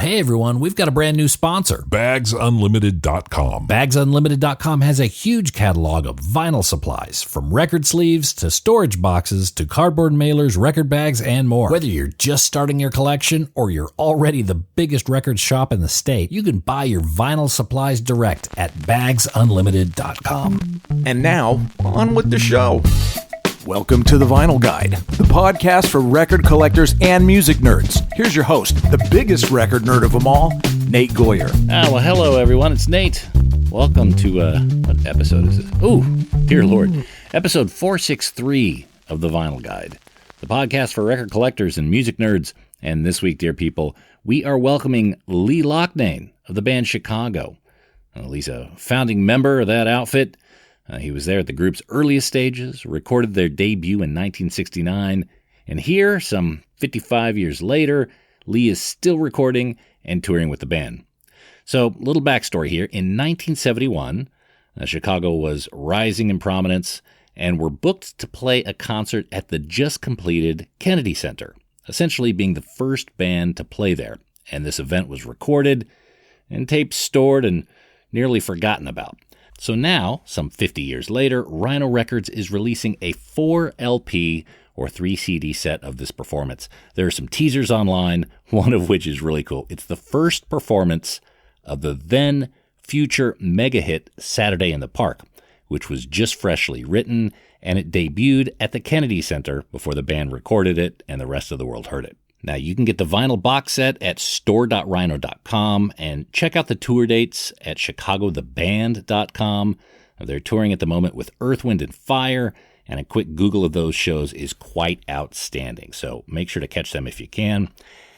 hey everyone, we've got a brand new sponsor. BagsUnlimited.com. BagsUnlimited.com has a huge catalog of vinyl supplies, from record sleeves to storage boxes to cardboard mailers, record bags, and more. Whether you're just starting your collection or you're already the biggest record shop in the state, you can buy your vinyl supplies direct at BagsUnlimited.com. And now, on with the show. Welcome to The Vinyl Guide, the podcast for record collectors and music nerds. Here's your host, the biggest record nerd of them all, Nate Goyer. Well, hello, everyone. It's Nate. Welcome to, what episode is this? Oh, dear Lord. Episode 463 of The Vinyl Guide, the podcast for record collectors and music nerds. And this week, dear people, we are welcoming Lee Loughnane of the band Chicago. Lee's a founding member of that outfit. He was there at the group's earliest stages, recorded their debut in 1969, and here, some 55 years later, Lee is still recording and touring with the band. So, little backstory here. In 1971, Chicago was rising in prominence and were booked to play a concert at the just-completed Kennedy Center, essentially being the first band to play there. And this event was recorded and tapes stored and nearly forgotten about. So now, some 50 years later, Rhino Records is releasing a 4 LP or 3 CD set of this performance. There are some teasers online, one of which is really cool. It's the first performance of the then future mega hit Saturday in the Park, which was just freshly written, and it debuted at the Kennedy Center before the band recorded it and the rest of the world heard it. Now, you can get the vinyl box set at store.rhino.com and check out the tour dates at chicagotheband.com. They're touring at the moment with Earth, Wind & Fire, and a quick Google of those shows is quite outstanding. So make sure to catch them if you can.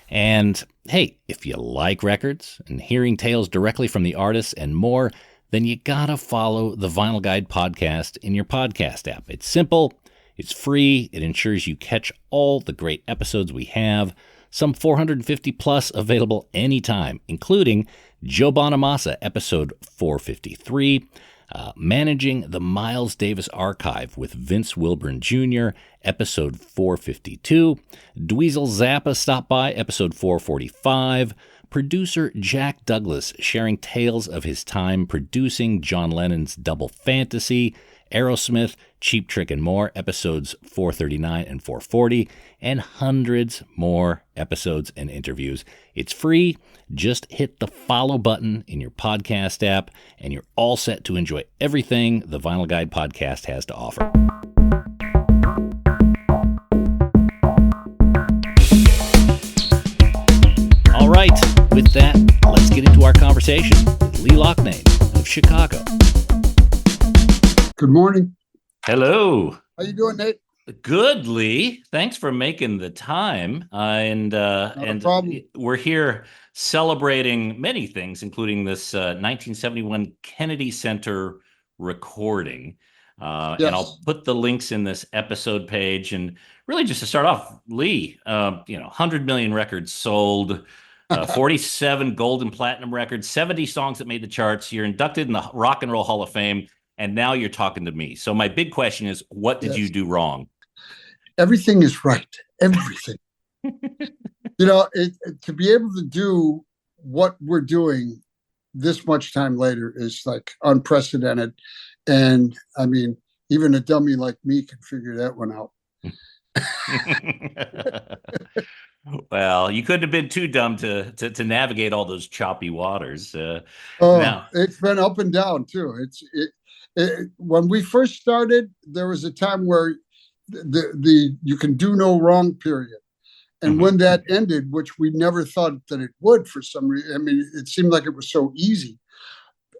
And hey, if you like records and hearing tales directly from the artists and more, then you gotta follow the Vinyl Guide podcast in your podcast app. It's simple. It's free. It ensures you catch all the great episodes we have, some 450 plus available anytime, including Joe Bonamassa, episode 453, Managing the Miles Davis Archive with Vince Wilburn Jr., episode 452, Dweezil Zappa stopped by, episode 445, producer Jack Douglas sharing tales of his time producing John Lennon's Double Fantasy, Aerosmith, Cheap Trick and More, episodes 439 and 440, and hundreds more episodes and interviews. It's free. Just hit the follow button in your podcast app, and you're all set to enjoy everything the Vinyl Guide podcast has to offer. All right, with that, let's get into our conversation with Lee Loughnane of Chicago. Good morning. Hello. How you doing, Nate? Good, Lee. Thanks for making the time. And problem. We're here celebrating many things, including this 1971 Kennedy Center recording. Yes. And I'll put the links in this episode page. And really, just to start off, Lee, 100 million records sold. 47 gold and platinum records, 70 songs that made the charts. You're inducted in the Rock and Roll Hall of Fame. And now you're talking to me. So my big question is, what did you do wrong? Everything is right. Everything. To be able to do what we're doing this much time later is like unprecedented. And I mean, even a dummy like me can figure that one out. Well, you couldn't have been too dumb to navigate all those choppy waters. It's been up and down too. When we first started, there was a time where the you can do no wrong period. And when that ended, which we never thought that it would for some reason, I mean, it seemed like it was so easy.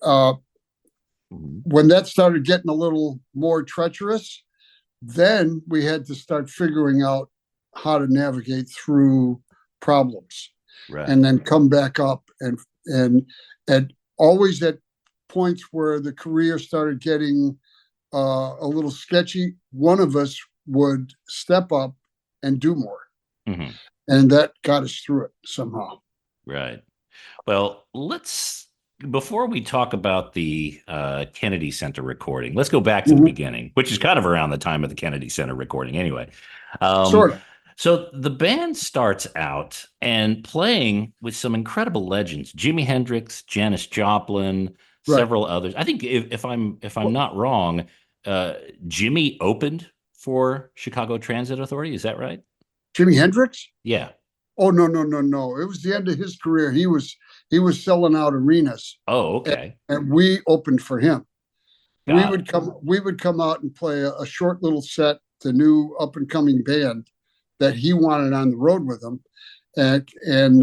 When that started getting a little more treacherous, then we had to start figuring out how to navigate through problems, right, and then come back up and always at points where the career started getting a little sketchy, one of us would step up and do more. And that got us through it somehow. Right. Well, before we talk about the Kennedy Center recording, let's go back to the beginning, which is kind of around the time of the Kennedy Center recording anyway. Sort of. So the band starts out and playing with some incredible legends: Jimi Hendrix, Janis Joplin, Right. several others. I think if I'm Well, not wrong, Jimmy opened for Chicago Transit Authority. Is that right? Jimi Hendrix? Yeah. Oh, no, no, no, no. It was the end of his career. He was selling out arenas, Oh, and, okay. and we opened for him. We Got would it. come out and play a short little set, the new up and coming band that he wanted on the road with him, and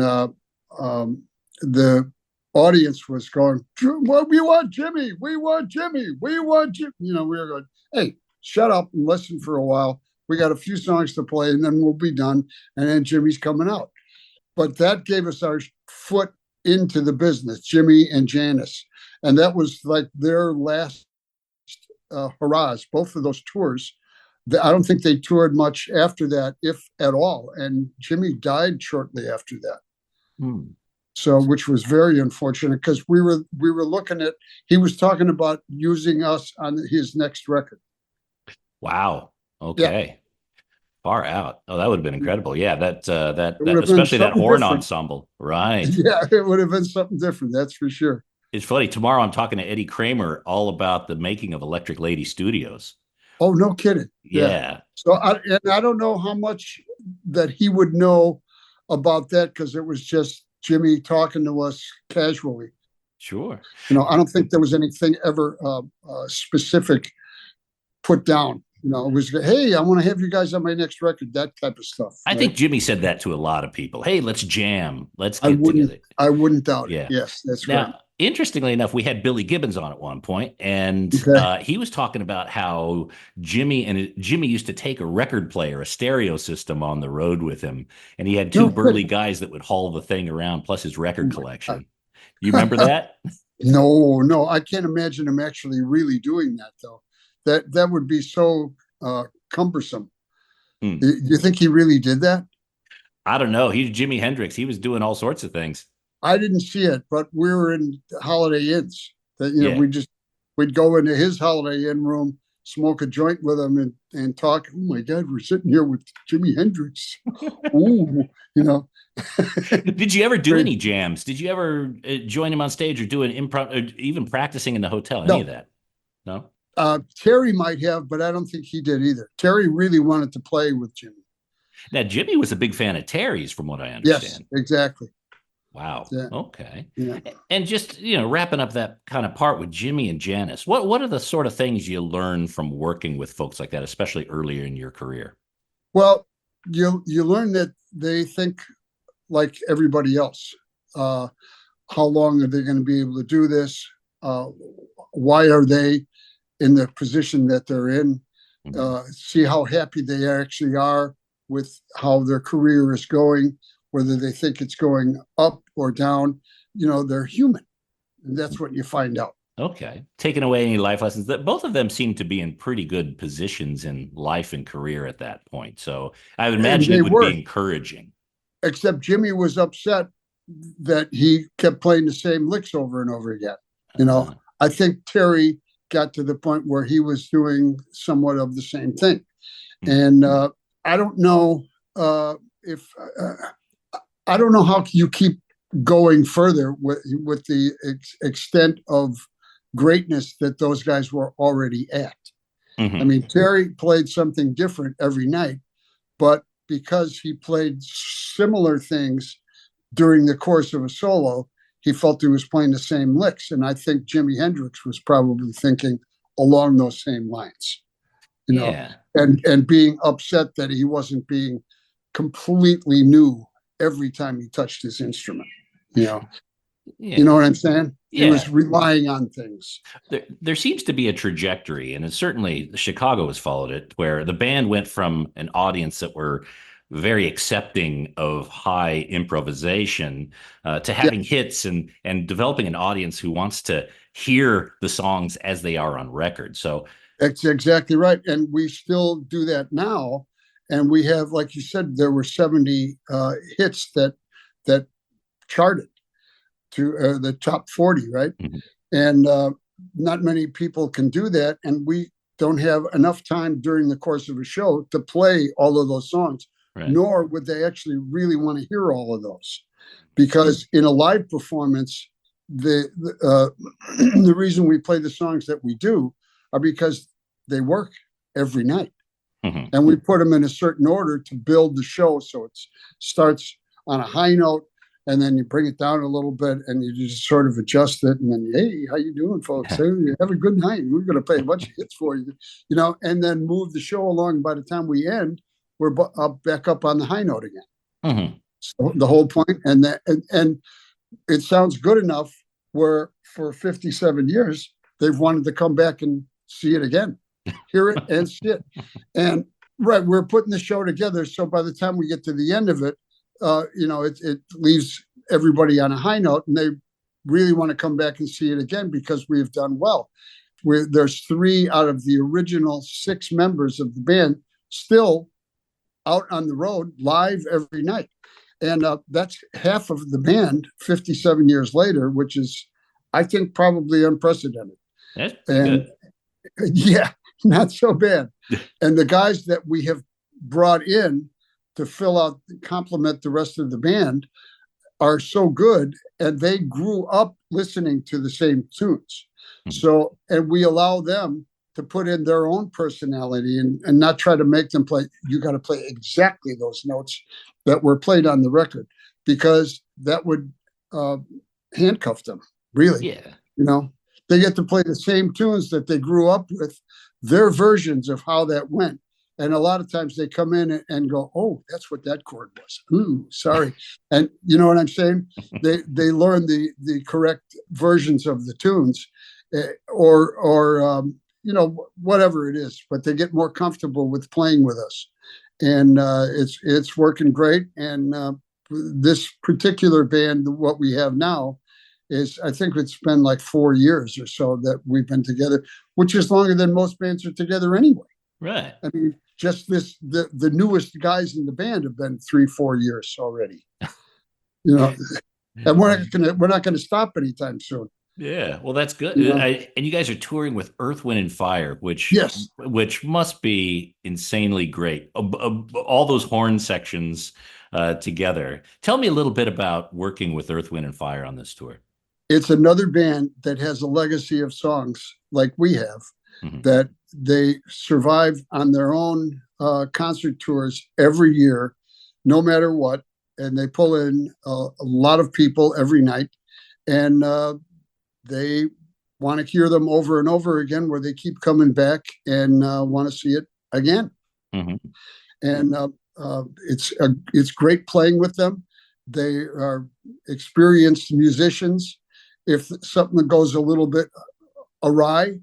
the audience was going, "Well, we want Jimmy, we want Jimmy, we want Jimmy." We were going, "Hey, shut up and listen for a while. We got a few songs to play, and then we'll be done. And then Jimmy's coming out." But that gave us our foot into the business, Jimi and Janis, and that was like their last hurrahs. Both of those tours. I don't think they toured much after that, if at all. And Jimmy died shortly after that. Hmm. So, which was very unfortunate because we were looking at. He was talking about using us on his next record. Wow. Yeah, Okay. Far out. Oh, that would have been incredible. Yeah, it would have been especially that something horn different. ensemble. Right. Yeah, it would have been something different. That's for sure. It's funny. Tomorrow I'm talking to Eddie Kramer all about the making of Electric Lady Studios. Oh, no kidding. Yeah. Yeah. So I don't know how much that he would know about that because it was just Jimmy talking to us casually. Sure. I don't think there was anything ever specific put down. It was, "Hey, I want to have you guys on my next record," that type of stuff. I Right? think Jimmy said that to a lot of people. Hey, let's jam. Let's I get wouldn't, together. I wouldn't doubt it. Yeah. Yes, that's Now, right. interestingly enough, we had Billy Gibbons on at one point, and Okay. he was talking about how Jimmy used to take a record player, a stereo system, on the road with him, and he had two No burly kidding. guys that would haul the thing around, plus his Oh record my collection. You remember that? No, no, I can't imagine him actually really doing that though. That would be so cumbersome. Hmm. You think he really did that? I don't know. He's Jimi Hendrix. He was doing all sorts of things. I didn't see it, but we were in Holiday Inns. That Yeah. we'd go into his Holiday Inn room, smoke a joint with him, and talk. Oh my God, we're sitting here with Jimi Hendrix. Ooh, you know. Did you ever do Great. any jams? Did you ever join him on stage or do an improv, or even practicing in the hotel? Any of No, that? No. Terry might have, but I don't think he did either. Terry really wanted to play with Jimmy. Now, Jimmy was a big fan of Terry's, from what I Yes, understand. exactly. Wow. Yeah, Okay. yeah. And just, wrapping up that kind of part with Jimmy and Janis, what are the sort of things you learn from working with folks like that, especially earlier in your career? Well, you learn that they think like everybody else. How long are they going to be able to do this? Why are they in the position that they're in? See how happy they actually are with how their career is going, whether they think it's going up or down. They're human. And that's what you find out. Okay. Taking away any life lessons, that both of them seem to be in pretty good positions in life and career at that point. So I would And imagine they it would were, be encouraging. except Jimmy was upset that he kept playing the same licks over and over again. Uh, I think Terry got to the point where he was doing somewhat of the same thing. And I don't know if I don't know how you keep going further with the extent of greatness that those guys were already at. I mean, Terry played something different every night, but because he played similar things during the course of a solo, he felt he was playing the same licks. And I think Jimi Hendrix was probably thinking along those same lines, yeah. and being upset that he wasn't being completely new every time he touched his instrument. Yeah. You know what I'm saying? Yeah. He was relying on things. There seems to be a trajectory, and certainly Chicago has followed it, where the band went from an audience that were very accepting of high improvisation to having hits and developing an audience who wants to hear the songs as they are on record. So That's exactly right. And we still do that now. And we have, like you said, there were 70 hits that charted to the top 40, right? And not many people can do that. And we don't have enough time during the course of a show to play all of those songs. nor would they actually really want to hear all of those, because in a live performance, the the reason we play the songs that we do are because they work every night. And we put them in a certain order to build the show. So it starts on a high note, and then you bring it down a little bit, and you just sort of adjust it. And then, hey, how you doing, folks? Hey, have a good night. We're going to play a bunch of hits for you, and then move the show along. By the time we end, we're back up on the high note again. So the whole point, and it sounds good enough where for 57 years, they've wanted to come back and see it again. Hear it and see it. And we're putting the show together. So by the time we get to the end of it, it leaves everybody on a high note, and they really want to come back and see it again because we've done well. There's 3 out of the original 6 members of the band still out on the road live every night. And that's half of the band 57 years later, which is, I think, probably unprecedented. That's good. Yeah. Not so bad. And the guys that we have brought in to complement the rest of the band are so good, and they grew up listening to the same tunes. So, and we allow them to put in their own personality and not try to make them play. You got to play exactly those notes that were played on the record, because that would handcuff them, really. Yeah. They get to play the same tunes that they grew up with, their versions of how that went. And a lot of times they come in and go, oh, that's what that chord was. Ooh, sorry. And you know what I'm saying? They learn the correct versions of the tunes, or whatever it is, but they get more comfortable with playing with us. And it's working great. And this particular band, what we have now, I think it's been like 4 years or so that we've been together, which is longer than most bands are together anyway. Right. I mean, just the newest guys in the band have been 3-4 years already. And we're not gonna stop anytime soon. Yeah, well, that's good. And you guys are touring with Earth, Wind, and Fire, which must be insanely great. All those horn sections together. Tell me a little bit about working with Earth, Wind, and Fire on this tour. It's another band that has a legacy of songs like we have, that they survive on their own concert tours every year, no matter what. And they pull in a lot of people every night. And they want to hear them over and over again, where they keep coming back and want to see it again. And it's great playing with them. They are experienced musicians. If something goes a little bit awry,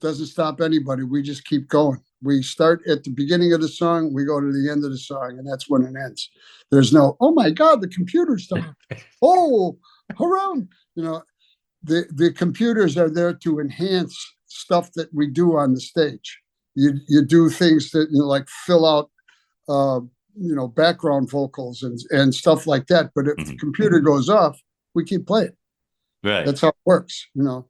doesn't stop anybody. We just keep going. We start at the beginning of the song, we go to the end of the song, and that's when it ends. There's no, oh my God, the computer stopped. Oh, around. The computers are there to enhance stuff that we do on the stage. You do things that like fill out background vocals and stuff like that. But if the computer goes off, we keep playing. Right. That's how it works. The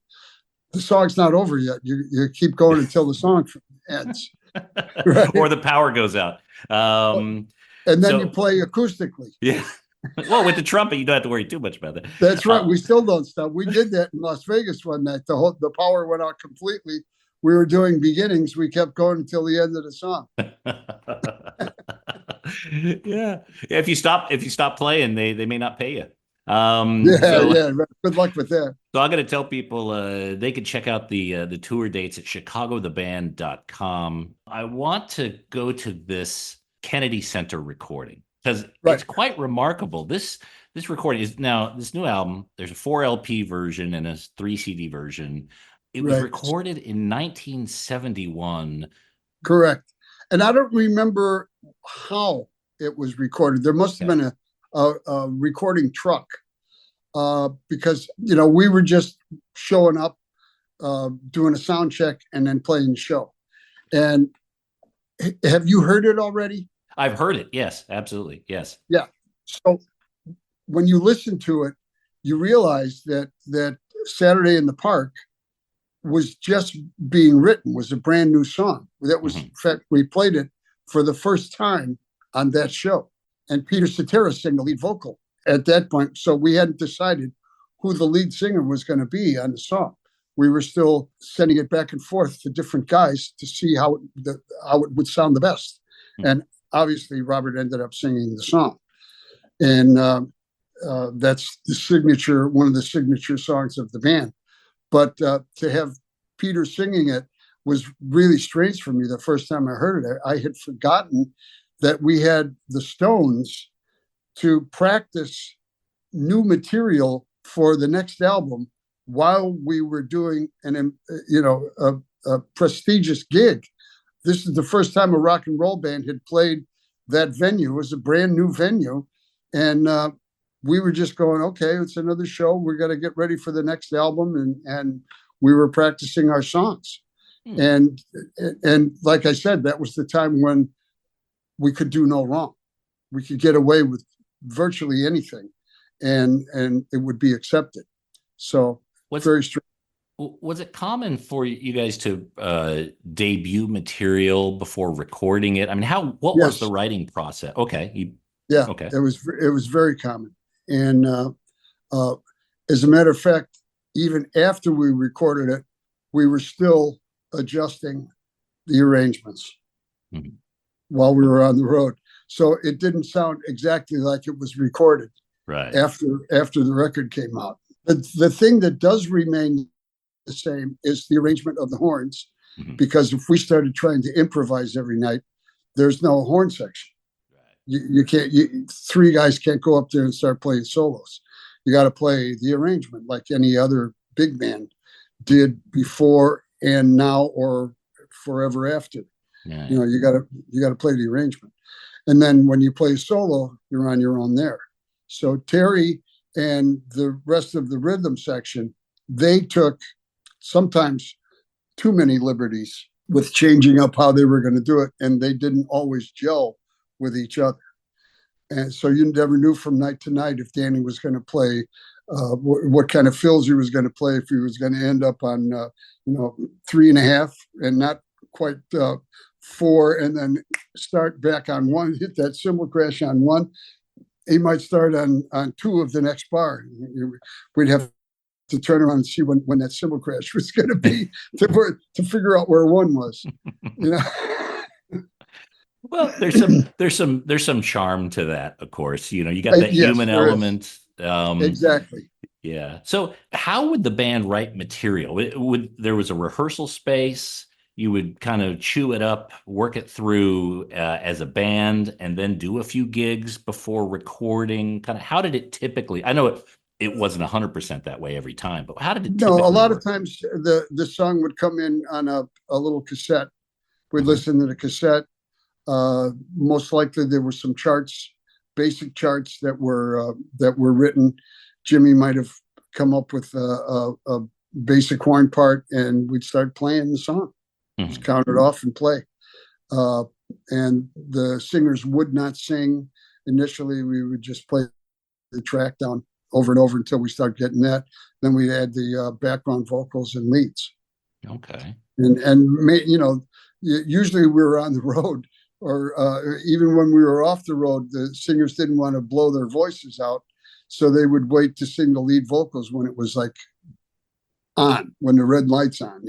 song's not over yet. You keep going until the song ends. Right? Or the power goes out. And then you play acoustically. Yeah. Well, with the trumpet, you don't have to worry too much about that. That's right. We still don't stop. We did that in Las Vegas one night. The power went out completely. We were doing beginnings. We kept going until the end of the song. Yeah. If you stop playing, they may not pay you. Good luck with that. So I'm going to tell people they can check out the tour dates at chicagotheband.com. I want to go to this Kennedy Center recording because it's quite remarkable. This recording is now this new album. There's a 4 LP version and a 3 CD version. It was recorded in 1971. Correct. And I don't remember how it was recorded. There must have been a recording truck because, we were just showing up, doing a sound check and then playing the show. And have you heard it already? I've heard it. Yes, absolutely. Yes. Yeah. So when you listen to it, you realize that Saturday in the Park was just being written, was a brand new song. That was, in fact, we played it for the first time on that show. And Peter Cetera sang the lead vocal at that point. So we hadn't decided who the lead singer was going to be on the song. We were still sending it back and forth to different guys to see how it would sound the best. And obviously, Robert ended up singing the song. And that's one of the signature songs of the band. But to have Peter singing it was really strange for me the first time I heard it. I had forgotten that we had the Stones to practice new material for the next album while we were doing a prestigious gig. This is the first time a rock and roll band had played that venue. It was a brand new venue. And we were just going, okay, it's another show. We're going to get ready for the next album. And we were practicing our songs. And like I said, that was the time when we could do no wrong. We could get away with virtually anything and it would be accepted. So very strange. Was it common for you guys to debut material before recording it? I mean, what Yes. was the writing process? Okay. Okay. It was very common. And as a matter of fact, even after we recorded it, we were still adjusting the arrangements while we were on the road. So it didn't sound exactly like it was recorded after the record came out. The thing that does remain the same is the arrangement of the horns, because if we started trying to improvise every night, there's no horn section. You can't. Three guys can't go up there and start playing solos. You got to play the arrangement like any other big band did before and now or forever after. Yeah. You got to play the arrangement, and then when you play solo, you're on your own there. So Terry and the rest of the rhythm section, they took sometimes too many liberties with changing up how they were going to do it, and they didn't always gel with each other. And so you never knew from night to night if Danny was going to play, what kind of fills he was going to play, if he was going to end up on, 3.5 and not quite 4, and then start back on 1, hit that cymbal crash on 1. He might start on 2 of the next bar. We'd have to turn around and see when that cymbal crash was going to be to figure out where 1 was, Well, there's some charm to that, of course. You got that human element. Exactly. Yeah. So how would the band write material? There was a rehearsal space. You would kind of chew it up, work it through as a band, and then do a few gigs before recording. Kind of how did it typically? I know it wasn't 100% that way every time, but how did it? No, a lot of times the song would come in on a little cassette. We'd listen to the cassette. Most likely there were some charts, basic charts that were written. Jimmy might have come up with a basic horn part, and we'd start playing the song. Just count it off and play. And the singers would not sing initially. We would just play the track down over and over until we start getting that. Then we'd add the background vocals and leads. Okay. And usually we were on the road, or even when we were off the road, the singers didn't want to blow their voices out. So they would wait to sing the lead vocals when it was like on, when the red light's on,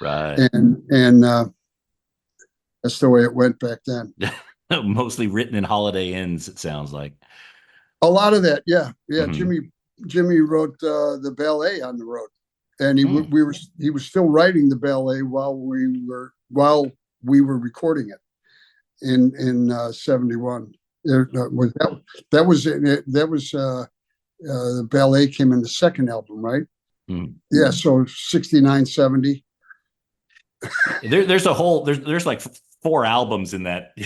Right. And that's the way it went back then. Mostly written in Holiday Inns, it sounds like. A lot of that, yeah. Mm-hmm. Jimmy wrote the ballet on the road, and he was still writing the ballet while we were recording it in 71. That was the ballet came in the second album, right? Mm. Yeah, so 69, 70. There's like 4 albums in that.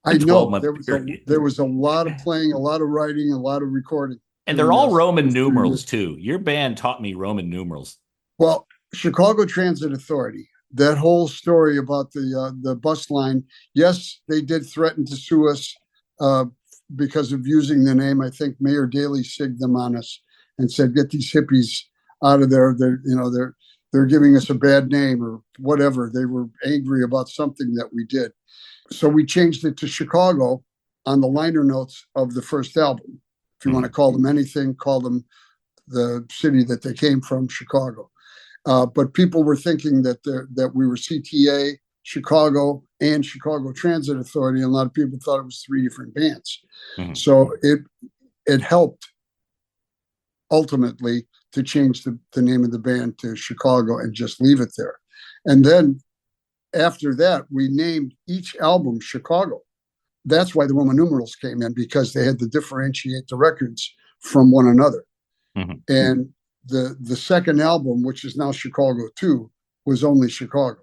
I know period. there was a lot of playing, a lot of writing, a lot of recording, and they're all Roman numerals too. Your band taught me Roman numerals. Well, Chicago Transit Authority, that whole story about the bus line. Yes, they did threaten to sue us because of using the name. I think Mayor Daley sigged them on us and said, "Get these hippies out of there. They're giving us a bad name," or whatever. They were angry about something that we did. So we changed it to Chicago, on the liner notes of the first album. If you want to call them anything, call them the city that they came from, Chicago. But people were thinking that we were CTA, Chicago, and Chicago Transit Authority, and a lot of people thought it was three different bands. Mm-hmm. So it helped ultimately to change the name of the band to Chicago and just leave it there. And then after that, we named each album Chicago. That's why the Roman numerals came in, because they had to differentiate the records from one another. Mm-hmm. And the second album, which is now Chicago 2, was only Chicago.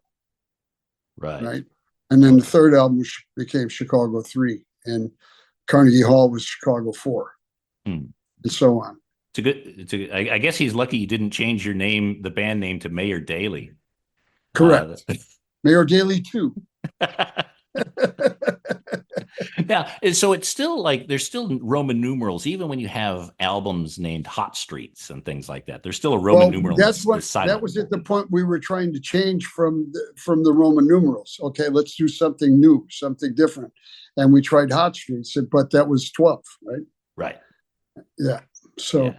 Right. And then the third album became Chicago 3, and Carnegie Hall was Chicago 4, and so on. I guess he's lucky you didn't change your name, the band name, to Mayor Daley. Correct. Mayor Daley 2. Yeah, so it's still like there's still Roman numerals, even when you have albums named Hot Streets and things like that. There's still a Roman numeral. That was at the point we were trying to change from the Roman numerals. Okay, let's do something new, something different, and we tried Hot Streets, but that was 12, right? Right. Yeah. So,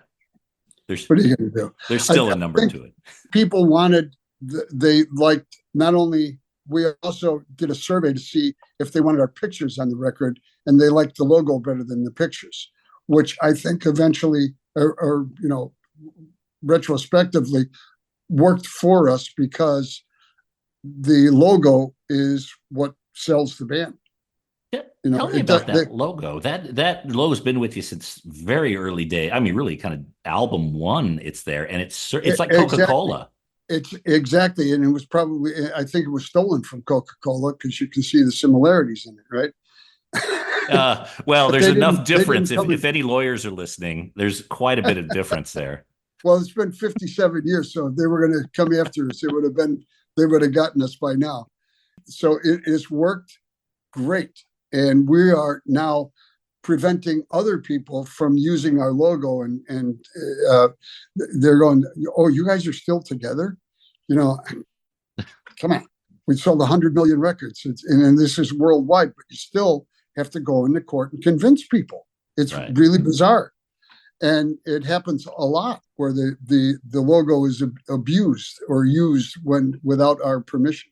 what are you going to do? There's still a number to it. People wanted. They liked not only. We also did a survey to see if they wanted our pictures on the record, and they liked the logo better than the pictures, which I think eventually, or retrospectively, worked for us, because the logo is what sells the band. Yeah. Tell me about that logo. That logo's been with you since very early day. I mean, really, kind of album one. It's there, and it's like Coca-Cola. Exactly. It's exactly, and it was probably, I think it was stolen from Coca-Cola, because you can see the similarities in it, right? Well, there's enough difference. If any lawyers are listening, there's quite a bit of difference there. Well, it's been 57 years, so if they were going to come after us, they would have gotten us by now. So it has worked great, and we are now preventing other people from using our logo, and they're going, "Oh, you guys are still together? Come on. We sold 100 million records, and this is worldwide, but you still have to go into court and convince people." It's really bizarre, and it happens a lot where the logo is abused or used without our permission.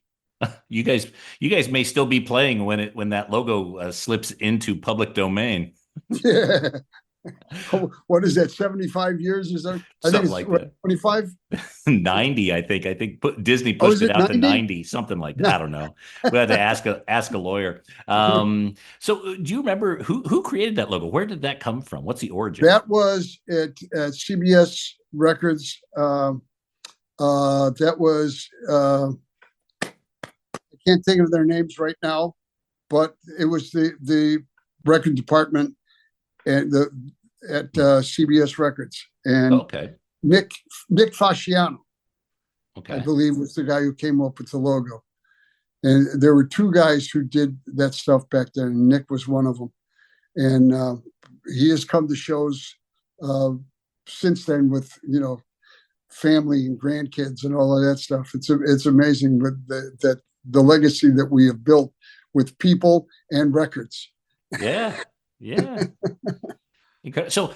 You guys may still be playing when that logo slips into public domain. Yeah. What is that? 75 years? Is that? I think it's like 25. 90. I think Disney pushed it out 90? To 90, something like that. I don't know. We had to ask a lawyer. So, do you remember who created that logo? Where did that come from? What's the origin? That was at CBS Records. That was. I can't think of their names right now, but it was the record department at CBS Records, and Nick Fasciano, I believe, was the guy who came up with the logo. And there were two guys who did that stuff back then, and Nick was one of them. And he has come to shows since then with family and grandkids and all of that stuff. It's amazing, but that the legacy that we have built with people and records. Yeah. So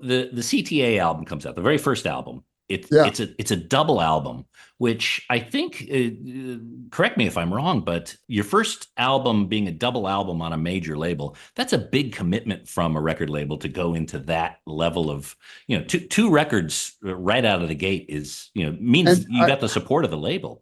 the CTA album comes out, the very first album. It's a double album, which I think, correct me if I'm wrong, but your first album being a double album on a major label, that's a big commitment from a record label to go into that level of, two records right out of the gate means you got the support of the label.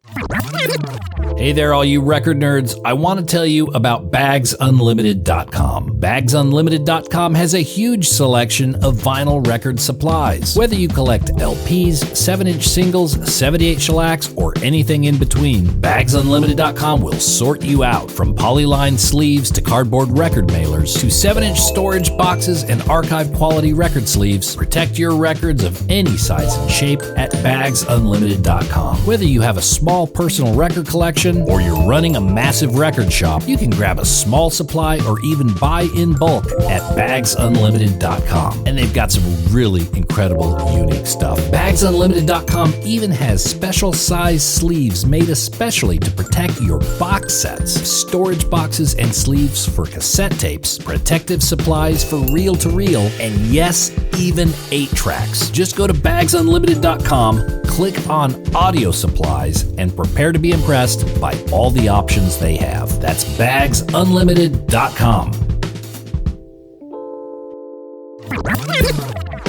Hey there, all you record nerds. I want to tell you about BagsUnlimited.com. BagsUnlimited.com has a huge selection of vinyl record supplies. Whether you collect LPs, 7-inch singles, 78 shellacs, or anything in between, BagsUnlimited.com will sort you out, from polyline sleeves to cardboard record mailers to 7-inch storage boxes and archive quality record sleeves. Protect your records of any size and shape at BagsUnlimited.com. Whether you have a small personal record collection collection, or you're running a massive record shop, you can grab a small supply or even buy in bulk at bagsunlimited.com. And they've got some really incredible, unique stuff. Bagsunlimited.com even has special size sleeves made especially to protect your box sets, storage boxes and sleeves for cassette tapes, protective supplies for reel-to-reel, and yes, even 8-tracks. Just go to bagsunlimited.com, click on audio supplies, and prepare to be impressed by all the options they have. That's bagsunlimited.com.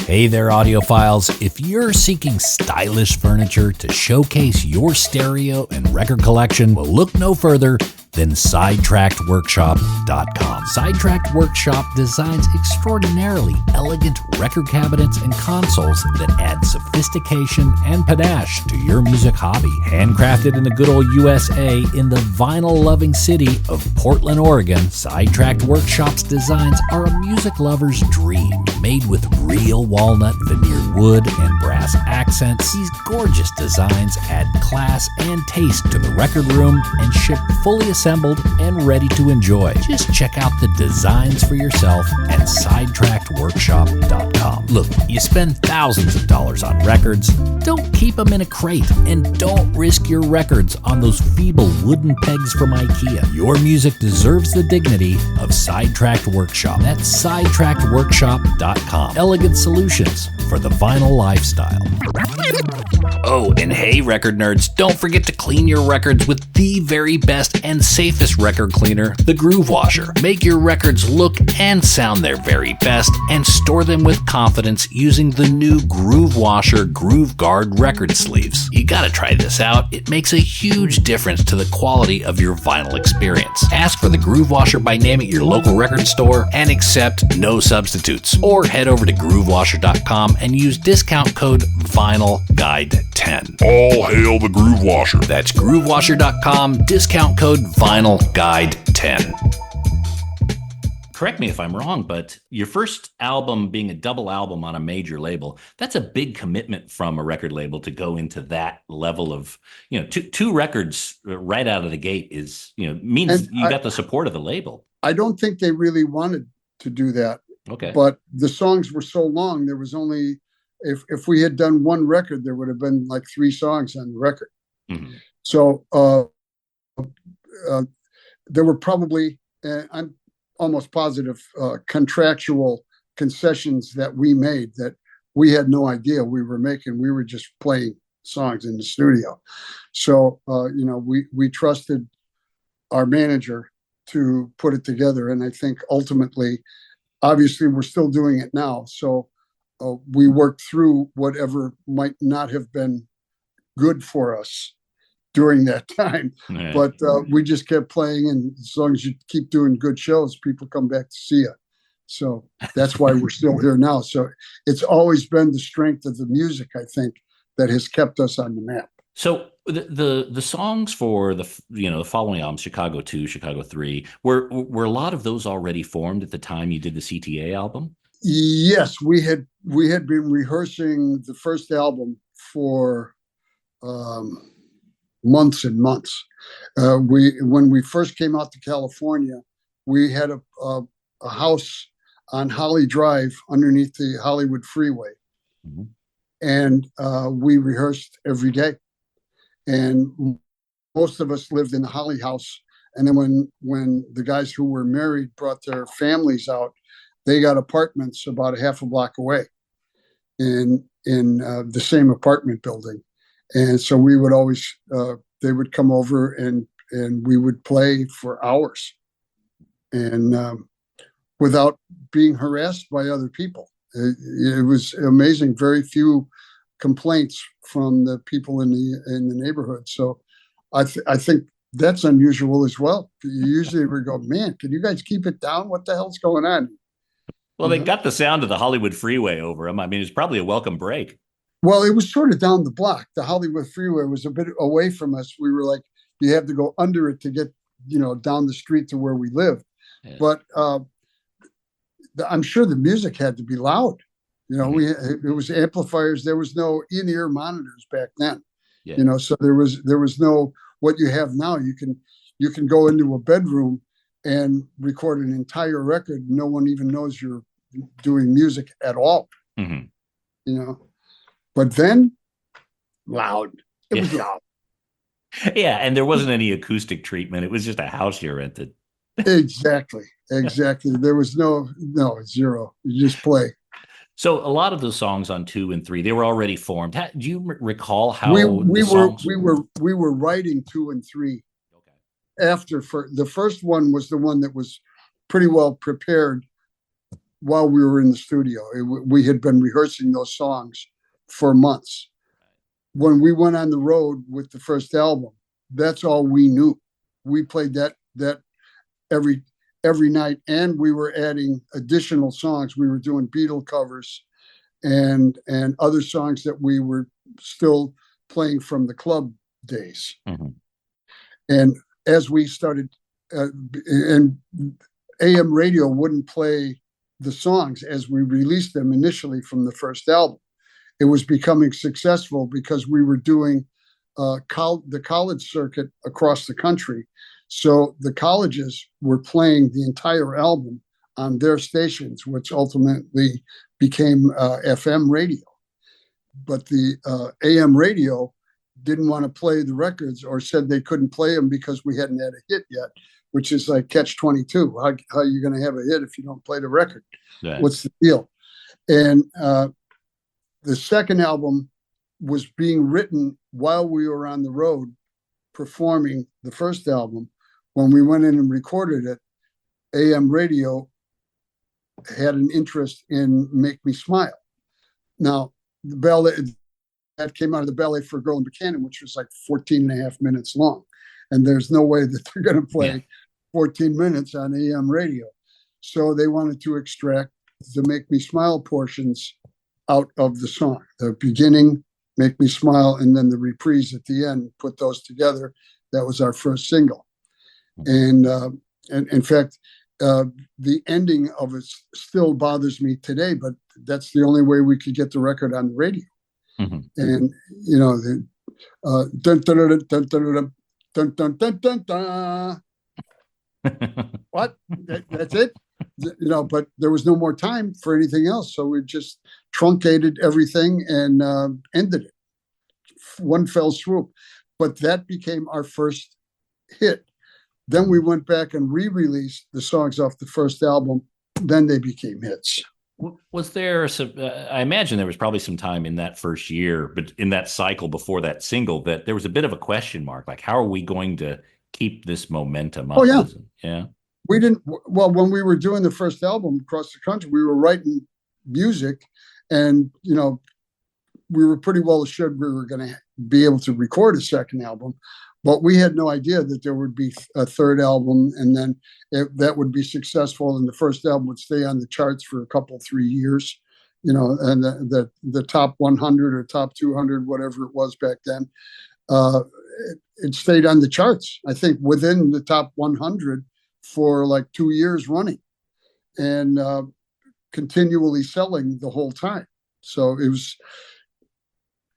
Hey there, audiophiles. If you're seeking stylish furniture to showcase your stereo and record collection, well, look no further than SidetrackedWorkshop.com. Sidetracked Workshop designs extraordinarily elegant record cabinets and consoles that add sophistication and panache to your music hobby. Handcrafted in the good old USA in the vinyl-loving city of Portland, Oregon, Sidetracked Workshop's designs are a music lover's dream. Made with real walnut veneered wood and brass accents, these gorgeous designs add class and taste to the record room and ship fully assembled and ready to enjoy. Just check out the designs for yourself at SidetrackedWorkshop.com. Look, you spend thousands of dollars on records. Don't keep them in a crate, and don't risk your records on those feeble wooden pegs from IKEA. Your music deserves the dignity of Sidetracked Workshop. That's SidetrackedWorkshop.com. Elegant solutions for the vinyl lifestyle. Oh, and hey, record nerds, don't forget to clean your records with the very best and safest record cleaner, the Groove Washer. Make your records look and sound their very best and store them with confidence using the new Groove Washer Groove Guard record sleeves. You gotta try this out. It makes a huge difference to the quality of your vinyl experience. Ask for the Groove Washer by name at your local record store and accept no substitutes. Or head over to groovewasher.com and use discount code VINYLGUIDE10. All hail the Groove Washer. That's groovewasher.com, discount code VINYLGUIDE10. Correct me if I'm wrong, but your first album being a double album on a major label, that's a big commitment from a record label to go into that level of, two records right out of the gate means and you got the support of the label. I don't think they really wanted to do that. Okay. But the songs were so long, there was only, if we had done one record, there would have been like 3 songs on the record. Mm-hmm. So there were probably, I'm almost positive, contractual concessions that we made that we had no idea we were making. We were just playing songs in the studio. So, we trusted our manager to put it together. And I think ultimately, obviously, we're still doing it now. So we worked through whatever might not have been good for us during that time. Yeah. But we just kept playing, and as long as you keep doing good shows, people come back to see you. So that's why we're still here now. So it's always been the strength of the music, I think, that has kept us on the map. So the songs for the following albums, Chicago 2, Chicago 3, were a lot of those already formed at the time you did the CTA album? Yes, we had been rehearsing the first album for months and months. When we first came out to California, we had a house on Holly Drive underneath the Hollywood Freeway, mm-hmm. and we rehearsed every day. And most of us lived in the Holly house. And then when the guys who were married brought their families out, they got apartments about a half a block away in the same apartment building. And so we would always, they would come over and we would play for hours and without being harassed by other people. It was amazing. Very few complaints from the people in the neighborhood. So I think that's unusual as well. You usually would go, man, can you guys keep it down? What the hell's going on? Well, they got the sound of the Hollywood Freeway over them. I mean, it's probably a welcome break. Well, it was sort of down the block. The Hollywood Freeway was a bit away from us. We were like, you have to go under it to get, down the street to where we lived. Yeah. But I'm sure the music had to be loud. Mm-hmm. It was amplifiers. There was no in-ear monitors back then. Yeah. So there was no what you have now. You can go into a bedroom and record an entire record. No one even knows you're doing music at all. Mm-hmm. You know, but then loud. It was loud. Yeah, and there wasn't any acoustic treatment. It was just a house you rented. Exactly. There was no zero. You just play. So a lot of the songs on 2 and 3, they were already formed. Do you recall how we were writing 2 and 3 after the first one was the one that was pretty well prepared while we were in the studio. We had been rehearsing those songs for months. When we went on the road with the first album, that's all we knew. We played that every night, and we were adding additional songs. We were doing Beatle covers and other songs that we were still playing from the club days. Mm-hmm. And as we started, and AM radio wouldn't play the songs as we released them initially from the first album. It was becoming successful because we were doing the college circuit across the country. So the colleges were playing the entire album on their stations, which ultimately became FM radio. But the AM radio didn't want to play the records, or said they couldn't play them because we hadn't had a hit yet, which is like catch-22. How are you going to have a hit if you don't play the record? Right. What's the deal? And the second album was being written while we were on the road performing the first album. When we went in and recorded it, AM radio had an interest in Make Me Smile. Now, the ballet that came out of the Ballet for a Girl in Buchanan, which was like 14 and a half minutes long. And there's no way that they're going to play 14 minutes on AM radio. So they wanted to extract the Make Me Smile portions out of the song. The beginning, Make Me Smile, and then the reprise at the end, put those together. That was our first single. And in fact, the ending of it still bothers me today, but that's the only way we could get the record on the radio. Mm-hmm. And, you know, the dun, dun, dun, dun, dun, dun, dun, dun, dun, dun. What? That's it? You know, but there was no more time for anything else. So we just truncated everything and ended it. One fell swoop. But that became our first hit. Then we went back and re-released the songs off the first album. Then they became hits. Was there some, I imagine there was probably some time in that first year, but in that cycle before that single, that there was a bit of a question mark. Like, how are we going to keep this momentum up? Oh, yeah. Yeah. We didn't, well, when we were doing the first album across the country, we were writing music, and, you know, we were pretty well assured we were going to be able to record a second album, but we had no idea that there would be a third album, and then that would be successful, and the first album would stay on the charts for a couple, 3 years, you know, and the top 100 or top 200, whatever it was back then, it stayed on the charts, I think, within the top 100 for like 2 years running, and continually selling the whole time. So it was,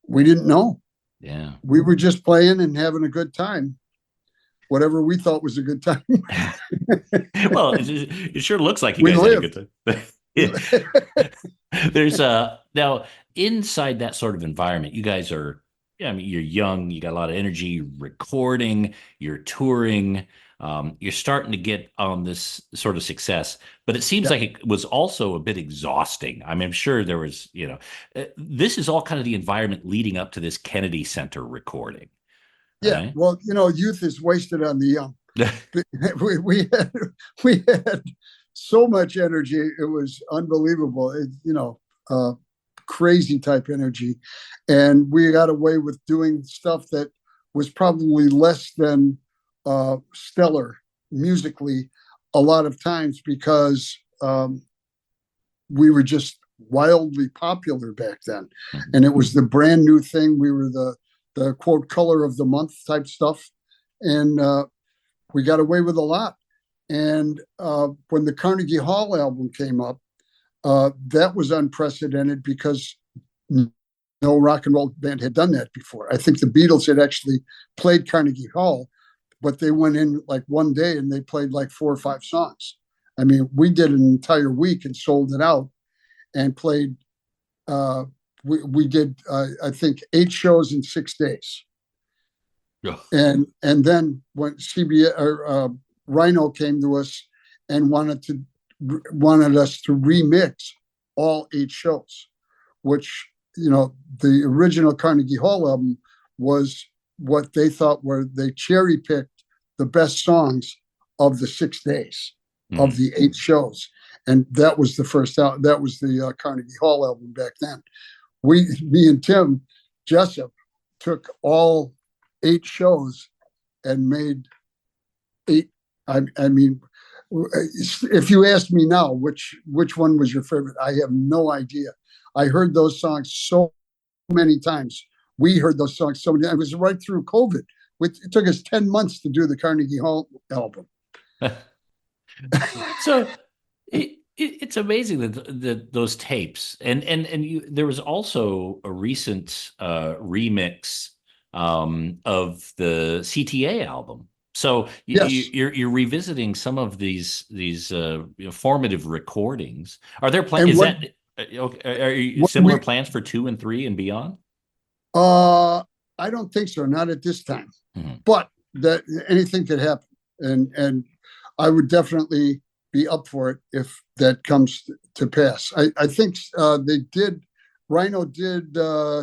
we didn't know. Yeah. We were just playing and having a good time, whatever we thought was a good time. Well, it sure looks like you guys had a good time. There's now inside that sort of environment, you guys are, I mean, you're young, you got a lot of energy, recording, you're touring, you're starting to get on this sort of success, but it seems like it was also a bit exhausting. I mean, I'm sure there was, you know, this is all kind of the environment leading up to this Kennedy Center recording. Yeah. Right? Well, you know, youth is wasted on the young. we had so much energy. It was unbelievable. You know, crazy type energy. And we got away with doing stuff that was probably less than stellar musically a lot of times, because we were just wildly popular back then. And it was the brand new thing. We were the quote color of the month type stuff. And we got away with a lot. And when the Carnegie Hall album came up, that was unprecedented, because no rock and roll band had done that before. I think the Beatles had actually played Carnegie Hall, but they went in like one day and they played like 4 or 5 songs. I mean, we did an entire week and sold it out and played. We did, I think, 8 shows in 6 days. Yeah. And then when CBS or Rhino came to us and wanted us to remix all 8 shows, which, you know, the original Carnegie Hall album was what they thought they cherry picked the best songs of the 6 days of the 8 shows. And that was the first out. That was the Carnegie Hall album back then. Me and Tim Jessup took all 8 shows and made 8. I mean, if you ask me now, which one was your favorite? I have no idea. I heard those songs so many times. We heard those songs so many times. It was right through COVID. It took us 10 months to do the Carnegie Hall album. So it's amazing that those tapes and there was also a recent remix of the CTA album. So yes. you're revisiting some of these formative recordings. Are there plans? Are you similar plans for 2 and 3 and beyond? I don't think so. Not at this time. Mm-hmm. But that anything could happen, and I would definitely be up for it if that comes to pass. I think they did. Rhino did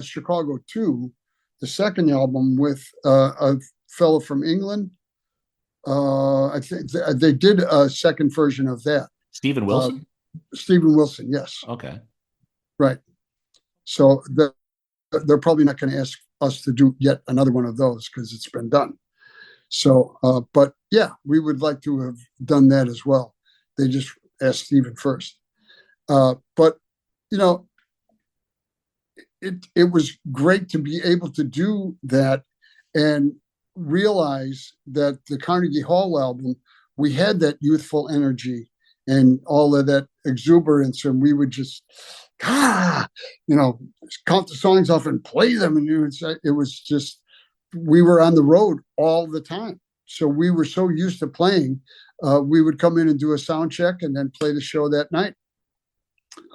Chicago 2, the second album, with a fellow from England. I think they did a second version of that. Stephen Wilson? Stephen Wilson, yes. Okay. Right. So they're probably not going to ask us to do yet another one of those because it's been done. So, but yeah, we would like to have done that as well. They just asked Stephen first. But, you know, it was great to be able to do that and realize that the Carnegie Hall album, we had that youthful energy and all of that exuberance, and we would just, you know, count the songs off and play them. And it was just, we were on the road all the time. So we were so used to playing. We would come in and do a sound check and then play the show that night.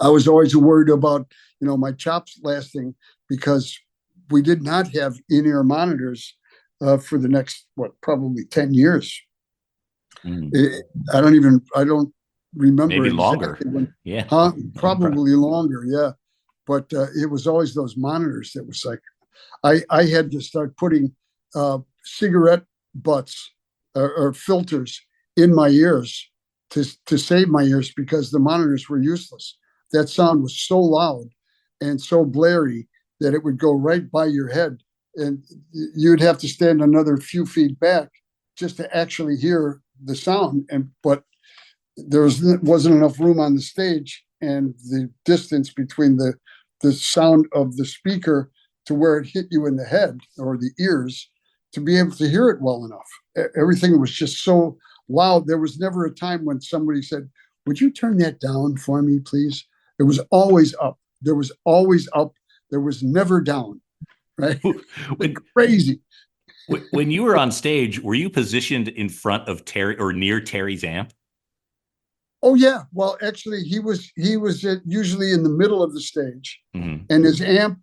I was always worried about, you know, my chops lasting because we did not have in-ear monitors for the next, probably 10 years. I don't remember. Maybe longer. Yeah. Probably longer. Yeah. But it was always those monitors that was like, I had to start putting cigarette butts or filters in my ears to save my ears because the monitors were useless. That sound was so loud and so blary that it would go right by your head. And you'd have to stand another few feet back just to actually hear the sound. But there wasn't enough room on the stage, and the distance between the sound of the speaker to where it hit you in the head or the ears to be able to hear it well enough. Everything was just so loud. There was never a time when somebody said, "Would you turn that down for me, please?" It was always up. There was always up. There was never down. Right? Crazy. When you were on stage, were you positioned in front of Terry or near Terry's amp? Oh yeah. Well, actually, he was usually in the middle of the stage, and his amp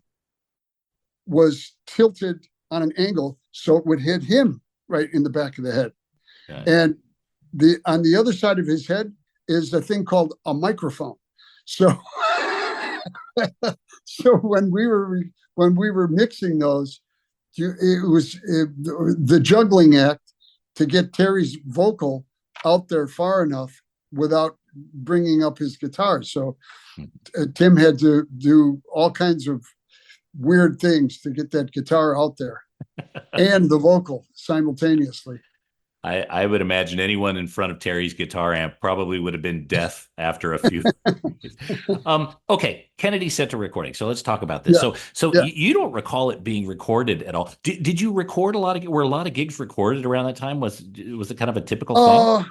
was tilted on an angle so it would hit him right in the back of the head. Okay. And on the other side of his head is a thing called a microphone. So, so when we were mixing those, it was the juggling act to get Terry's vocal out there far enough without bringing up his guitar. So Tim had to do all kinds of weird things to get that guitar out there and the vocal simultaneously. I would imagine anyone in front of Terry's guitar amp probably would have been deaf after a few. Okay, Kennedy set to recording. So let's talk about this. Yeah. You don't recall it being recorded at all. Did you record were a lot of gigs recorded around that time? Was it kind of a typical thing?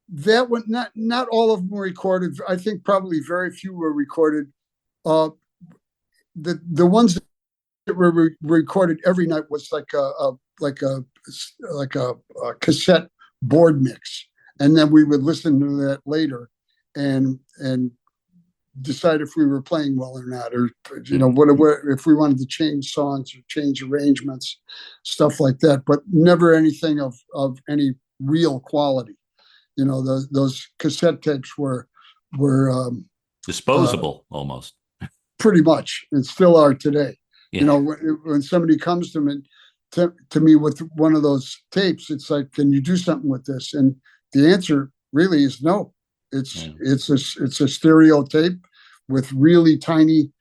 That one, not all of them were recorded. I think probably very few were recorded. The ones we recorded every night was like a cassette board mix, and then we would listen to that later and decide if we were playing well or not, or what if we wanted to change songs or change arrangements, stuff like that, but never anything of any real quality. Those cassette tapes were disposable almost. Pretty much, and still are today. Yeah. When somebody comes to me with one of those tapes, it's like, can you do something with this? And the answer really is no. It's a stereo tape with really tiny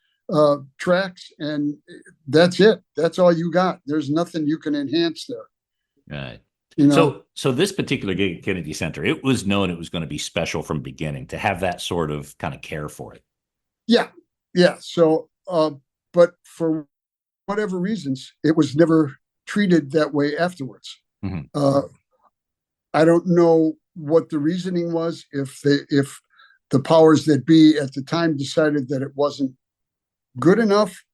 tracks, and that's it. That's all you got. There's nothing you can enhance there. Right. So this particular gig at Kennedy Center, it was known it was going to be special from beginning, to have that sort of kind of care for it. Yeah. So, but for whatever reasons, it was never treated that way afterwards. Mm-hmm. I don't know what the reasoning was. If the powers that be at the time decided that it wasn't good enough,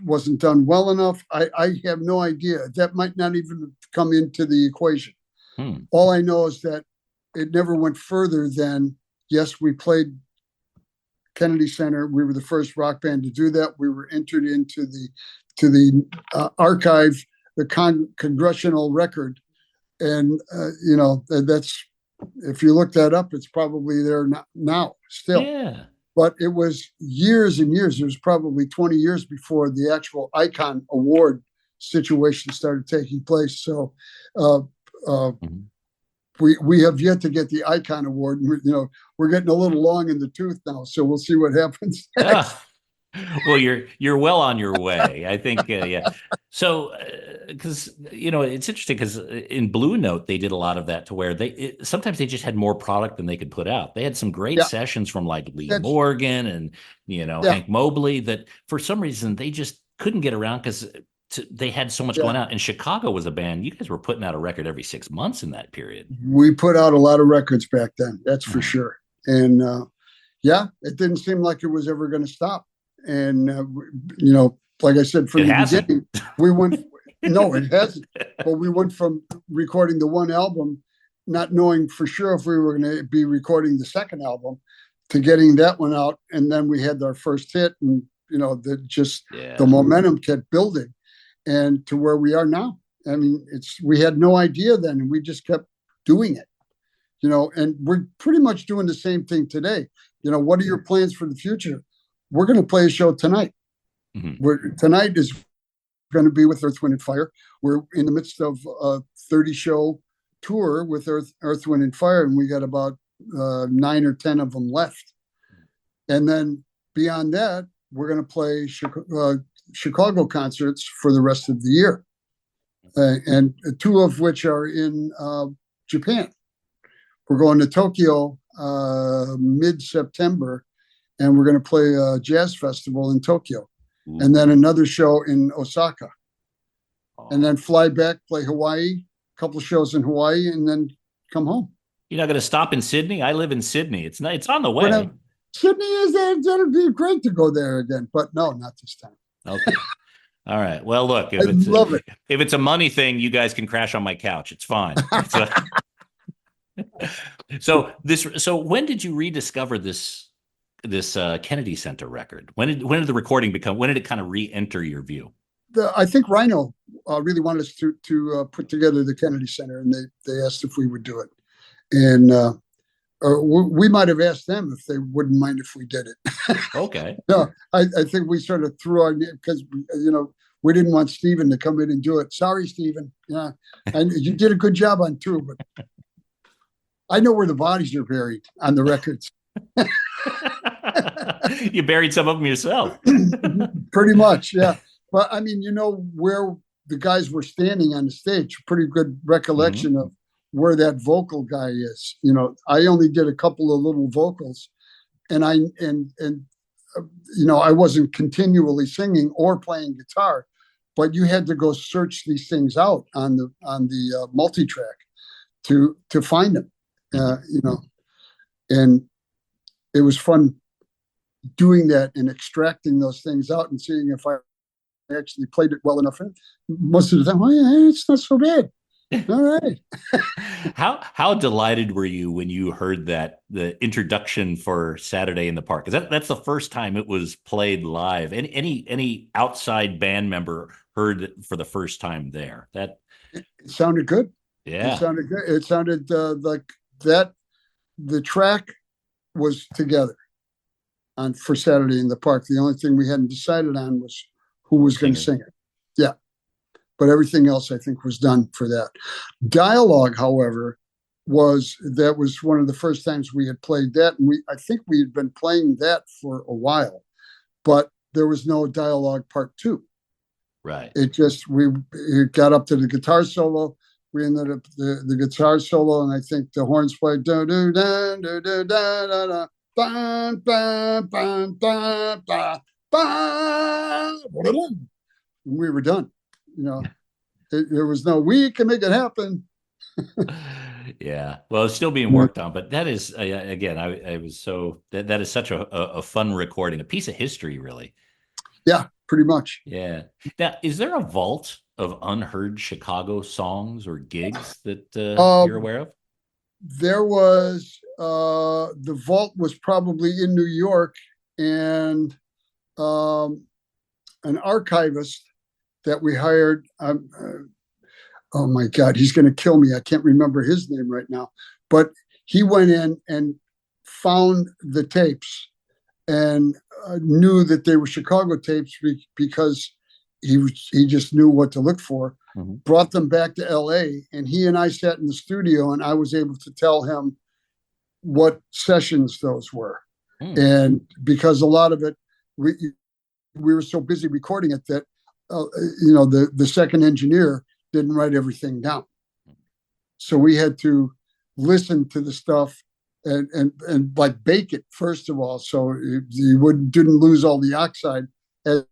wasn't done well enough, I have no idea. That might not even come into the equation. All I know is that it never went further than, yes, we played Kennedy Center. We were the first rock band to do that. We were entered into the archive, the congressional record, and that's, if you look that up, it's probably there now still. Yeah. But it was years and years. It was probably 20 years before the actual Icon Award situation started taking place. So we have yet to get the Icon Award. We're getting a little long in the tooth now, so we'll see what happens next. Well, you're well on your way, I think. Yeah. So, because it's interesting, because in Blue Note they did a lot of that, to where sometimes they just had more product than they could put out. They had some great sessions from like Lee Morgan and Hank Mobley that for some reason they just couldn't get around, because they had so much going out. And Chicago was a band. You guys were putting out a record every 6 months in that period. We put out a lot of records back then. That's for sure. And it didn't seem like it was ever going to stop. And, like I said, from the beginning, we went, no, it hasn't. But we went from recording the one album, not knowing for sure if we were going to be recording the second album, to getting that one out. And then we had our first hit, and, the momentum kept building, and to where we are now. I mean, we had no idea then, and we just kept doing it, and we're pretty much doing the same thing today. What are your plans for the future? We're going to play a show tonight. Mm-hmm. Tonight is going to be with Earth, Wind, and Fire. We're in the midst of a 30-show tour with Earth, Wind, and Fire, and we got about 9 or 10 of them left. And then beyond that, we're going to play Chicago concerts for the rest of the year, and 2 of which are in Japan. We're going to Tokyo mid-September, and we're going to play a jazz festival in Tokyo. Ooh. And then another show in Osaka. Oh. And then fly back, play Hawaii, a couple of shows in Hawaii, and then come home. You're not going to stop in Sydney? I live in Sydney. It's on the way. Sydney that'd be great to go there again, but no, not this time. Okay. All right. Well, look, if it's a money thing, you guys can crash on my couch. It's fine. So when did you rediscover this Kennedy Center record? When did the recording when did it kind of re-enter your view? I think Rhino really wanted us to put together the Kennedy Center, and they asked if we would do it. And we might have asked them if they wouldn't mind if we did it. Okay. No, I think we sort of threw our name, because we didn't want Steven to come in and do it. Sorry, Steven. Yeah, and you did a good job on 2, but I know where the bodies are buried on the records. You buried some of them yourself. Pretty much, yeah. But I mean, where the guys were standing on the stage. Pretty good recollection of where that vocal guy is. I only did a couple of little vocals, and I wasn't continually singing or playing guitar, but you had to go search these things out on the multi-track to find them. And it was fun doing that and extracting those things out and seeing if I actually played it well enough. And most of the time, oh yeah, it's not so bad. All right. How delighted were you when you heard that the introduction for Saturday in the Park? Because that's the first time it was played live. Any outside band member heard it for the first time there? That it sounded good. Yeah, it sounded good. It sounded like that. The track was together for Saturday in the Park. The only thing we hadn't decided on was who was going to sing it. Yeah. But everything else, I think, was done for that. Dialogue, however, was one of the first times we had played that. And I think we had been playing that for a while, but there was no dialogue part 2. Right. It got up to the guitar solo. We ended up the guitar solo, and I think the horns played do do da do do da da da ba ba ba ba ba ba. We were done. There was no, we can make it happen. Yeah. Well, it's still being worked on, but that is, again, I was that is such a fun recording, a piece of history, really. Yeah, pretty much. Yeah. Now, is there a vault of unheard Chicago songs or gigs that you're aware of? There was, the vault was probably in New York, and an archivist that we hired. Oh my God, he's going to kill me. I can't remember his name right now, but he went in and found the tapes and knew that they were Chicago tapes because he just knew what to look for. Mm-hmm. Brought them back to LA, and he and I sat in the studio, and I was able to tell him what sessions those were. And because a lot of it, we were so busy recording it that the second engineer didn't write everything down. So we had to listen to the stuff and like bake it first of all, so you didn't lose all the oxide as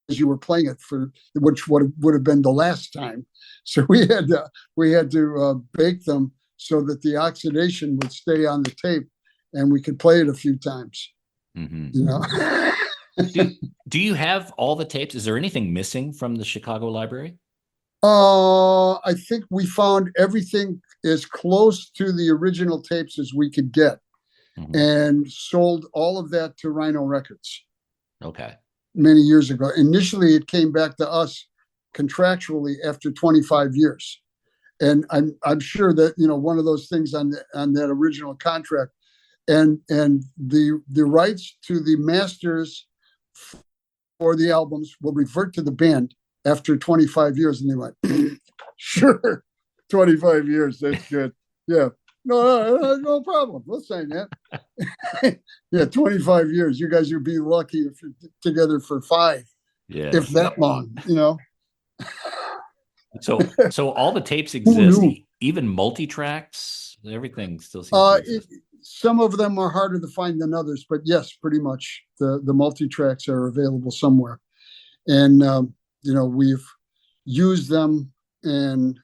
you were playing it, for which would have been the last time. So we had to bake them so that the oxidation would stay on the tape, and we could play it a few times. Mm-hmm. Do you have all the tapes? Is there anything missing from the Chicago library? I think we found everything as close to the original tapes as we could get, and sold all of that to Rhino Records. Okay. Many years ago. Initially, it came back to us contractually after 25 years. And I'm sure that, one of those things on that original contract, and the rights to the masters for the albums will revert to the band after 25 years. And they went, sure, 25 years, that's good. Yeah, no problem. We'll sign that. Yeah, 25 years. You guys would be lucky if you're together for 5, if that long, So all the tapes exist, even multi-tracks, everything still seems to exist. Some of them are harder to find than others, but yes, pretty much the multi-tracks are available somewhere. And, we've used them and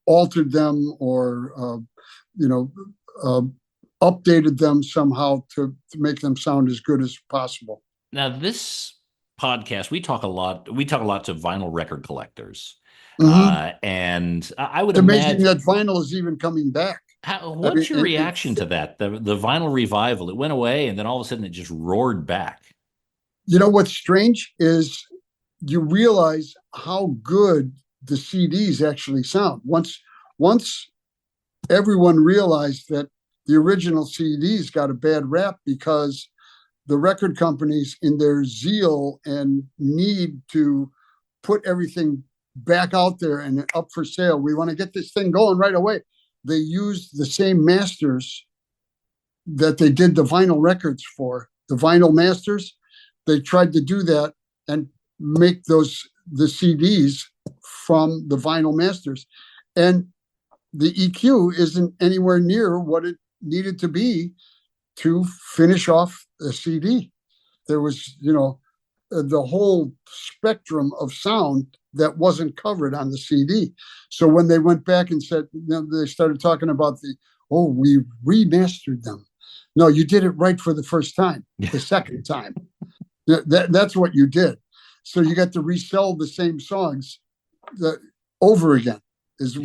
altered them or, updated them somehow to make them sound as good as possible. Now, this podcast, we talk a lot to vinyl record collectors. And I would imagine that vinyl is even coming back. What's your reaction to that? The vinyl revival, it went away, and then all of a sudden it just roared back. What's strange is you realize how good the CDs actually sound. Once everyone realized that the original CDs got a bad rap because the record companies, in their zeal and need to put everything back out there and up for sale, we want to get this thing going right away. They used the same masters that they did the vinyl records for, the vinyl masters. They tried to do that and make the CDs from the vinyl masters. And the EQ isn't anywhere near what it needed to be to finish off a CD. There was, the whole spectrum of sound that wasn't covered on the CD. So when they went back and said, they started talking about we remastered them. No, you did it right for the first time, the second time. That's what you did. So you got to resell the same songs over again is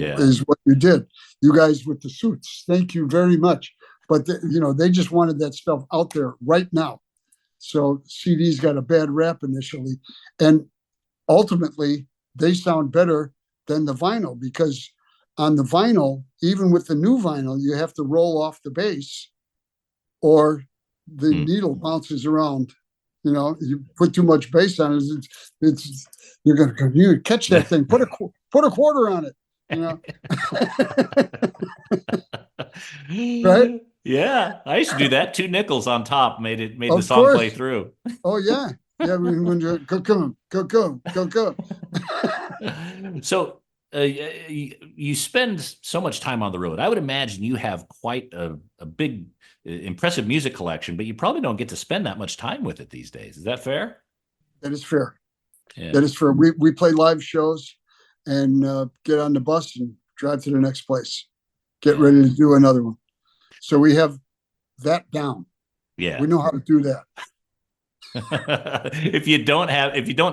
what you did. You guys with the suits, thank you very much. But they just wanted that stuff out there right now. So CDs got a bad rap initially, and ultimately they sound better than the vinyl, because on the vinyl, even with the new vinyl, you have to roll off the bass or the needle bounces around. You put too much bass on it, you're going to catch that thing. Put a quarter on it. Right? Yeah, I used to do that. 2 nickels on top made the song play through. Oh yeah, when you go. So you spend so much time on the road. I would imagine you have quite a big, impressive music collection, but you probably don't get to spend that much time with it these days. Is that fair? That is fair. Yeah. That is fair. We play live shows and get on the bus and drive to the next place. Get ready to do another one. So we have that down. Yeah, we know how to do that. If you don't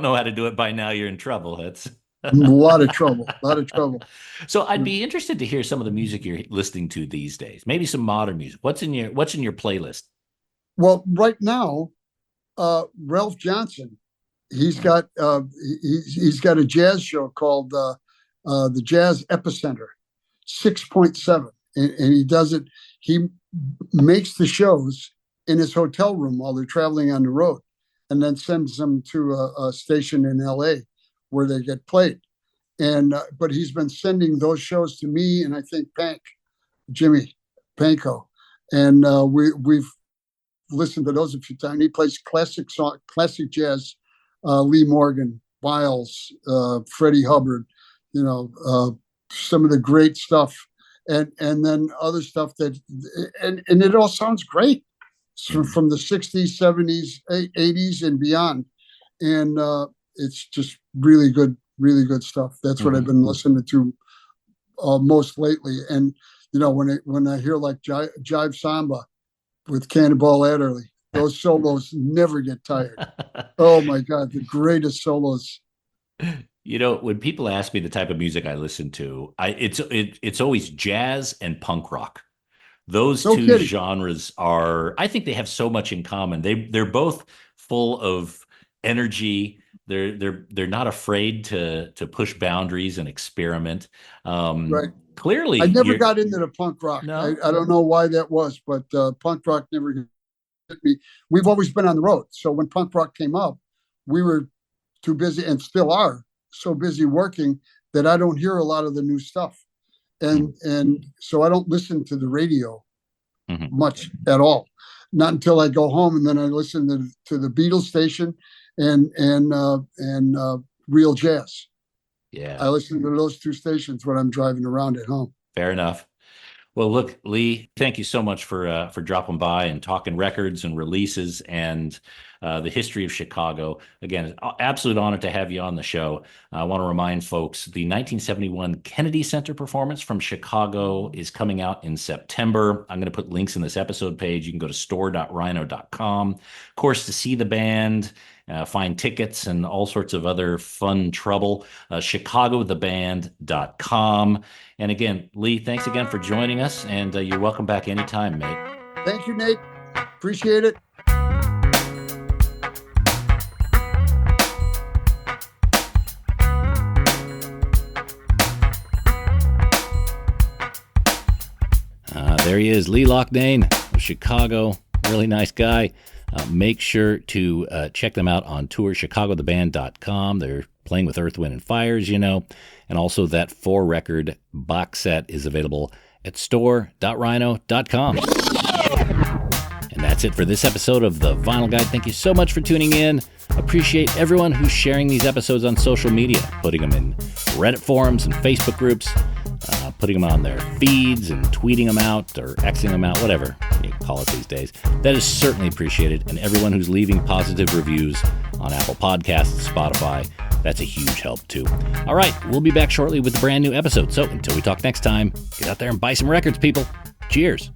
know how to do it by now, you're in trouble. That's a lot of trouble. So I'd be interested to hear some of the music you're listening to these days. Maybe some modern music. What's in your playlist? Well, right now, Ralph Johnson, he's got he's got a jazz show called the Jazz Epicenter, 6.7, and he does it. He makes the shows in his hotel room while they're traveling on the road, and then sends them to a station in LA where they get played. And but he's been sending those shows to me, and I think Jimmy Panko, and we've listened to those a few times. He plays classic jazz, Lee Morgan, Biles, Freddie Hubbard, some of the great stuff. And then other stuff and it all sounds great from the 60s, 70s, 80s and beyond. And it's just really good stuff. That's what I've been listening to most lately. And, when I hear like Jive Samba with Cannonball Adderley, those solos never get tired. Oh my God, the greatest solos. When people ask me the type of music I listen to, it's always jazz and punk rock. Those two genres I think they have so much in common. They're both full of energy. They're not afraid to push boundaries and experiment. Right. Clearly, I never got into the punk rock. No? I don't know why that was, but punk rock never hit me. We've always been on the road, so when punk rock came up, we were too busy, and still are so busy working, that I don't hear a lot of the new stuff. And so I don't listen to the radio much at all, not until I go home, and then I listen to the Beatles station and Real Jazz. Yeah, I listen to those two stations when I'm driving around at home. Fair enough. Well, look, Lee, thank you so much for dropping by and talking records and releases and the history of Chicago. Again, it's an absolute honor to have you on the show. I want to remind folks the 1971 Kennedy Center performance from Chicago is coming out in September. I'm going to put links in this episode page. You can go to store.rhino.com. Of course, to see the band, find tickets and all sorts of other fun trouble, chicagotheband.com. And again, Lee, thanks again for joining us, and you're welcome back anytime, mate. Thank you, Nate. Appreciate it. There he is, Lee Loughnane of Chicago. Really nice guy. Make sure to check them out on tour, chicagotheband.com. They're playing with Earth, Wind, and Fire, and also that 4-record box set is available at store.rhino.com. And that's it for this episode of The Vinyl Guide. Thank you so much for tuning in. Appreciate everyone who's sharing these episodes on social media, putting them in Reddit forums and Facebook groups, putting them on their feeds and tweeting them out or Xing them out, whatever you call it these days. That is certainly appreciated. And everyone who's leaving positive reviews on Apple Podcasts, Spotify, that's a huge help too. All right, we'll be back shortly with a brand new episode. So until we talk next time, get out there and buy some records, people. Cheers.